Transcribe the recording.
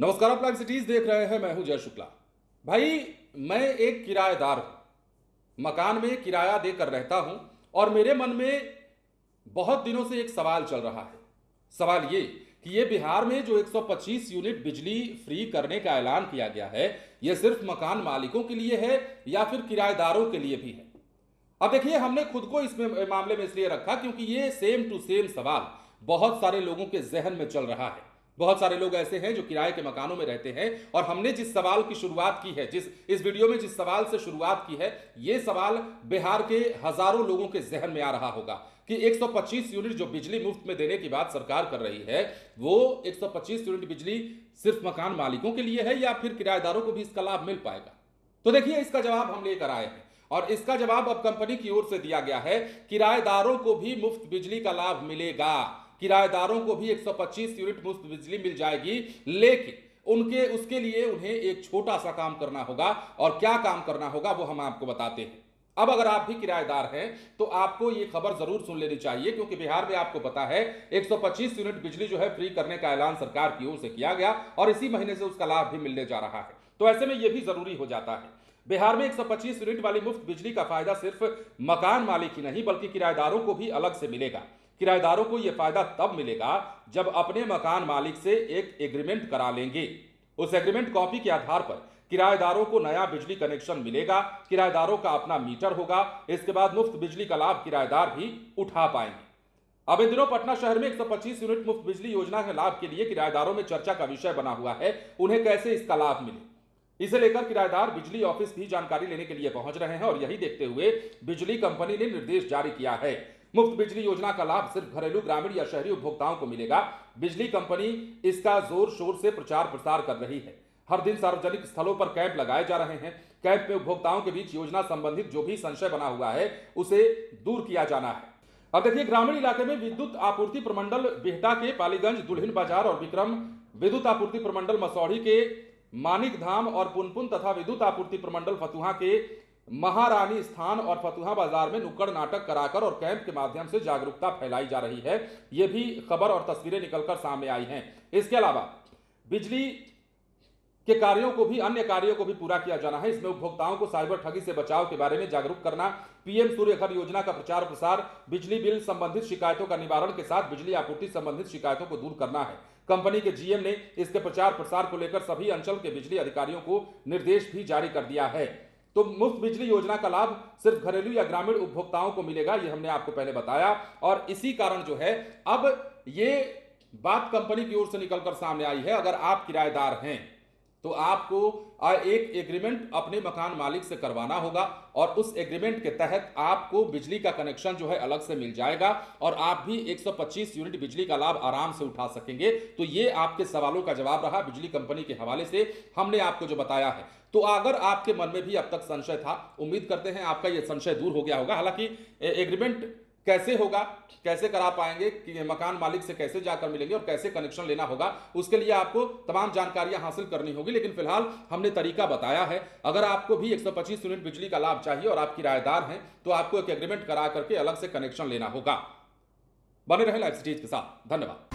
नमस्कार, आप live cities देख रहे हैं। मैं हूं जय शुक्ला। भाई, मैं एक किराएदार हूं, मकान में किराया देकर रहता हूं और मेरे मन में बहुत दिनों से एक सवाल चल रहा है। सवाल ये कि ये बिहार में जो 125 यूनिट बिजली फ्री करने का ऐलान किया गया है, यह सिर्फ मकान मालिकों के लिए है या फिर किराएदारों के लिए भी है। अब देखिए, हमने खुद को इस मामले में इसलिए रखा क्योंकि ये सेम टू सेम सवाल बहुत सारे लोगों के जहन में चल रहा है। बहुत सारे लोग ऐसे हैं जो किराए के मकानों में रहते हैं और हमने जिस सवाल की शुरुआत की है, इस वीडियो में जिस सवाल से शुरुआत की है, ये सवाल बिहार के हजारों लोगों के जहन में आ रहा होगा कि 125 यूनिट जो बिजली मुफ्त में देने की बात सरकार कर रही है, वो 125 यूनिट बिजली सिर्फ मकान मालिकों के लिए है या फिर किराएदारों को भी इसका लाभ मिल पाएगा। तो देखिए, इसका जवाब हम लेकर आए हैं और इसका जवाब अब कंपनी की ओर से दिया गया है। किराएदारों को भी मुफ्त बिजली का लाभ मिलेगा, किराएदारों को भी 125 यूनिट मुफ्त बिजली मिल जाएगी, लेकिन उसके लिए उन्हें एक छोटा सा काम करना होगा। और क्या काम करना होगा वो हम आपको बताते हैं। अब अगर आप भी किराएदार हैं तो आपको ये खबर जरूर सुन लेनी चाहिए, क्योंकि बिहार में आपको पता है 125 यूनिट बिजली जो है फ्री करने का ऐलान सरकार की ओर से किया गया और इसी महीने से उसका लाभ भी मिलने जा रहा है। तो ऐसे में यह भी जरूरी हो जाता है। बिहार में 125 यूनिट वाली मुफ्त बिजली का फायदा सिर्फ मकान मालिक ही नहीं बल्कि किराएदारों को भी अलग से मिलेगा। किराएदारों को यह फायदा तब मिलेगा जब अपने मकान मालिक से एक एग्रीमेंट करा लेंगे। उस एग्रीमेंट कॉपी के आधार पर किराएदारों को नया बिजली कनेक्शन मिलेगा, किराएदारों का अपना मीटर होगा। इसके बाद मुफ्त बिजली का लाभ किराएदार भी उठा पाएंगे। अब इन दिनों पटना शहर में 125 यूनिट मुफ्त बिजली योजना के लाभ के लिए किराएदारों में चर्चा का विषय बना हुआ है। उन्हें कैसे इसका लाभ मिले, इसे लेकर किराएदार बिजली ऑफिस भी जानकारी लेने के लिए पहुंच रहे हैं और यही देखते हुए बिजली कंपनी ने निर्देश जारी किया है। मुफ्त बिजली योजना का लाभ सिर्फ घरेलू, ग्रामीण या शहरी उपभोक्ताओं को मिलेगा। बिजली कंपनी इसका जोर शोर से प्रचार प्रसार कर रही है। हर दिन सार्वजनिक स्थलों पर कैंप लगाए जा रहे हैं। कैंप में उपभोक्ताओं के बीच योजना संबंधित जो भी संशय बना हुआ है उसे दूर किया जाना है। अब देखिए, ग्रामीण इलाके में विद्युत आपूर्ति प्रमंडल बिहटा के पालीगंज, दुल्हिन बाजार और विक्रम, विद्युत आपूर्ति प्रमंडल मसौढ़ी के मानिक धाम और पुनपुन तथा विद्युत आपूर्ति प्रमंडल फतुहा के महारानी स्थान और फतुहा बाजार में नुक्कड़ नाटक कराकर और कैंप के माध्यम से जागरूकता फैलाई जा रही है। यह भी खबर और तस्वीरें निकलकर सामने आई हैं। इसके अलावा बिजली के कार्यों को भी, अन्य कार्यों को भी पूरा किया जाना है। इसमें उपभोक्ताओं को साइबर ठगी से बचाव के बारे में जागरूक करना, पीएम सूर्य घर योजना का प्रचार प्रसार, बिजली बिल संबंधित शिकायतों का निवारण के साथ बिजली आपूर्ति संबंधित शिकायतों को दूर करना है। कंपनी के जीएम ने इसके प्रचार प्रसार को लेकर सभी अंचल के बिजली अधिकारियों को निर्देश भी जारी कर दिया है। तो मुफ्त बिजली योजना का लाभ सिर्फ घरेलू या ग्रामीण उपभोक्ताओं को मिलेगा, यह हमने आपको पहले बताया। और इसी कारण जो है अब ये बात कंपनी की ओर से निकलकर सामने आई है। अगर आप किराएदार हैं तो आपको एक एग्रीमेंट अपने मकान मालिक से करवाना होगा और उस एग्रीमेंट के तहत आपको बिजली का कनेक्शन जो है अलग से मिल जाएगा और आप भी 125 यूनिट बिजली का लाभ आराम से उठा सकेंगे। तो ये आपके सवालों का जवाब रहा बिजली कंपनी के हवाले से हमने आपको जो बताया है। तो अगर आपके मन में भी अब तक संशय था, उम्मीद करते हैं आपका यह संशय दूर हो गया होगा। हालांकि एग्रीमेंट कैसे होगा, कैसे करा पाएंगे, कि मकान मालिक से कैसे जाकर मिलेंगे और कैसे कनेक्शन लेना होगा, उसके लिए आपको तमाम जानकारियां हासिल करनी होगी। लेकिन फिलहाल हमने तरीका बताया है। अगर आपको भी 125 यूनिट बिजली का लाभ चाहिए और आप किराएदार हैं तो आपको एक एग्रीमेंट करा करके अलग से कनेक्शन लेना होगा। बने रहे लाइव सिटीज के साथ। धन्यवाद।